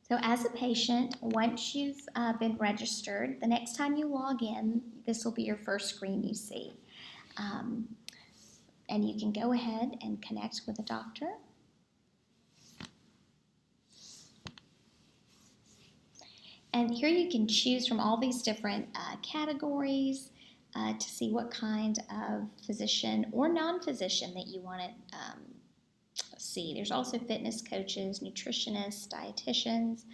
So as a patient, once you've been registered, the next time you log in, this will be your first screen you see. Um, and you can go ahead and connect with a doctor. And here you can choose from all these different categories to see what kind of physician or non-physician that you want to see. There's also fitness coaches, nutritionists, dietitians.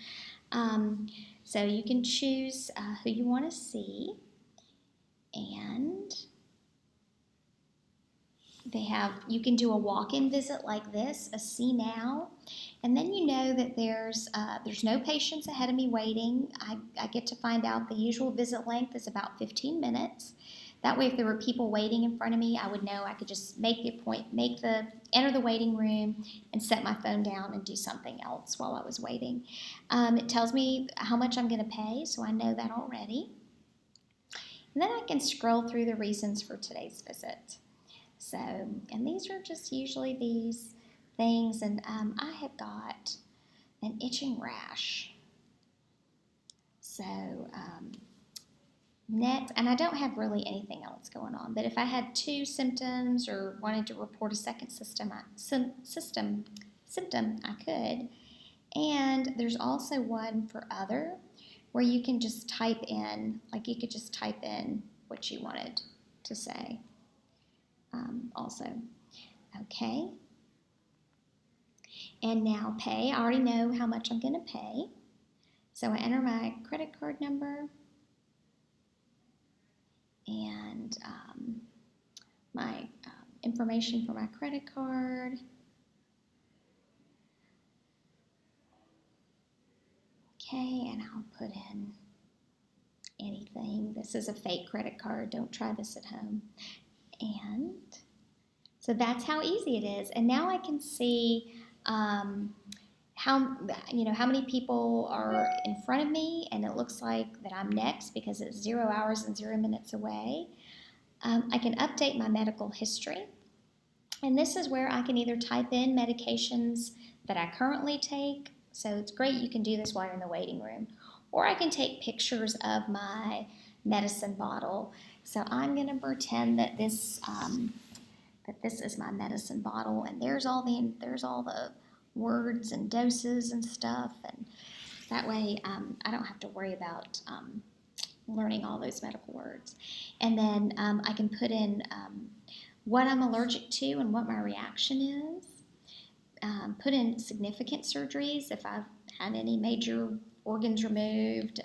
So you can choose who you want to see, and you can do a walk-in visit like this, a see now, and then you know that there's no patients ahead of me waiting. I get to find out the usual visit length is about 15 minutes. That way, if there were people waiting in front of me, I would know I could just enter the waiting room and set my phone down and do something else while I was waiting. It tells me how much I'm going to pay, so I know that already. And then I can scroll through the reasons for today's visit. So, and these are just usually these things, and I have got an itching rash. So, next, and I don't have really anything else going on, but if I had two symptoms or wanted to report a second symptom, I could. And there's also one for other, where you can just type in, like you could just type in what you wanted to say. Also, okay. And now pay. I already know how much I'm going to pay. So I enter my credit card number and my information for my credit card. Okay, and I'll put in anything. This is a fake credit card. Don't try this at home. And so that's how easy it is. And now I can see how many people are in front of me, and it looks like that I'm next because it's 0 hours and 0 minutes away. I can update my medical history, and this is where I can either type in medications that I currently take, so it's great you can do this while you're in the waiting room, or I can take pictures of my medicine bottle. So I'm going to pretend that this is my medicine bottle, and there's all the words and doses and stuff, and that way I don't have to worry about learning all those medical words. And then I can put in what I'm allergic to and what my reaction is. Put in significant surgeries if I've had any major organs removed,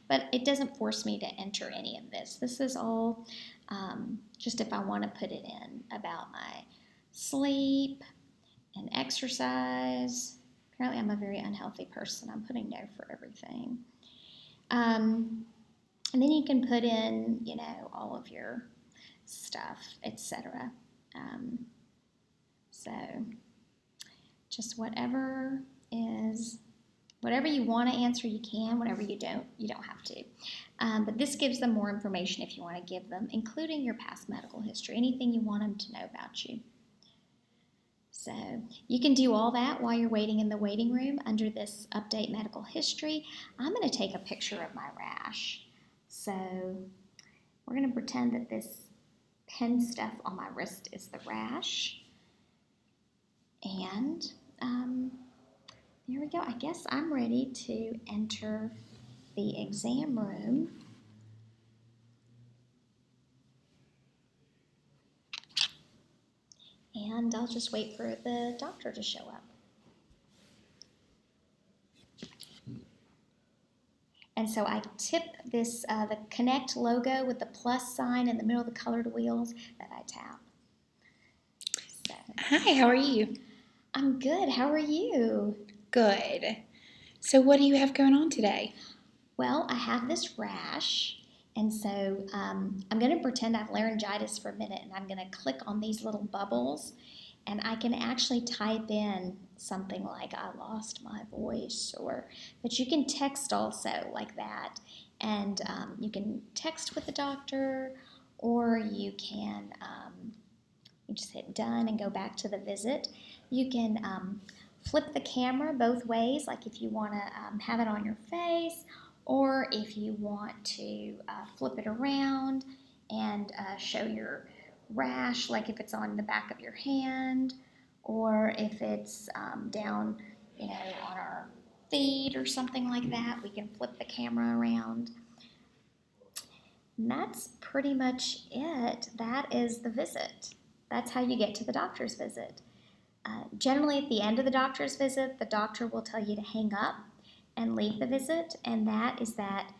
but it doesn't force me to enter any of this. This is all just if I want to put it in about my sleep and exercise. Apparently I'm a very unhealthy person. I'm putting no for everything. And then you can put in, all of your stuff, etc. So just whatever you want to answer, you can. Whatever you don't have to. But this gives them more information if you want to give them, including your past medical history, anything you want them to know about you. So you can do all that while you're waiting in the waiting room under this update medical history. I'm going to take a picture of my rash. So we're going to pretend that this pen stuff on my wrist is the rash. And there we go. I guess I'm ready to enter the exam room. And I'll just wait for the doctor to show up. And so I tip this, the Connect logo with the plus sign in the middle of the colored wheels that I tap. So, hi, how are you? I'm good. How are you? Good. So what do you have going on today? Well, I have this rash, and so I'm going to pretend I have laryngitis for a minute, and I'm going to click on these little bubbles, and I can actually type in something like I lost my voice, but you can text also like that, and you can text with the doctor, or you can you just hit done and go back to the visit. You can flip the camera both ways, like if you want to have it on your face, or if you want to flip it around and show your rash, like if it's on the back of your hand, or if it's down, on our feet or something like that, we can flip the camera around. And that's pretty much it. That is the visit. That's how you get to the doctor's visit. Generally, at the end of the doctor's visit, the doctor will tell you to hang up and leave the visit, and that is that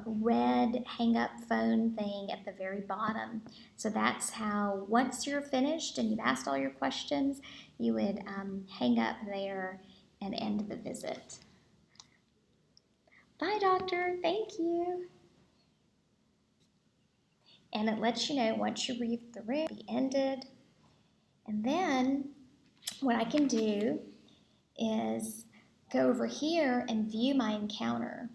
red hang up phone thing at the very bottom. So that's how, once you're finished and you've asked all your questions, you would hang up there and end the visit. Bye, doctor. Thank you. And it lets you know once you leave the room, be ended. And then what I can do is go over here and view my encounter.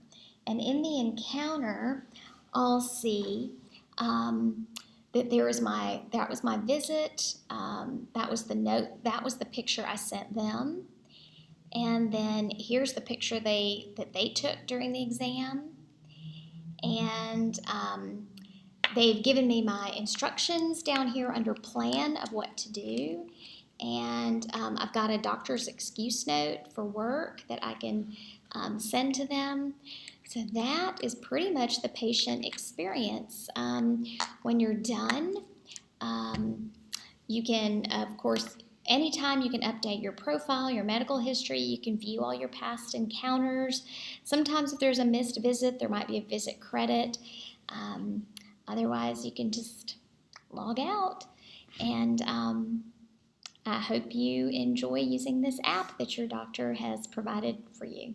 And in the encounter, I'll see that that was my visit. That was the note. That was the picture I sent them. And then here's the picture that they took during the exam. And they've given me my instructions down here under plan of what to do. And I've got a doctor's excuse note for work that I can send to them. So that is pretty much the patient experience. When you're done, you can, of course, anytime you can update your profile, your medical history, you can view all your past encounters. Sometimes if there's a missed visit, there might be a visit credit. Otherwise, you can just log out. And I hope you enjoy using this app that your doctor has provided for you.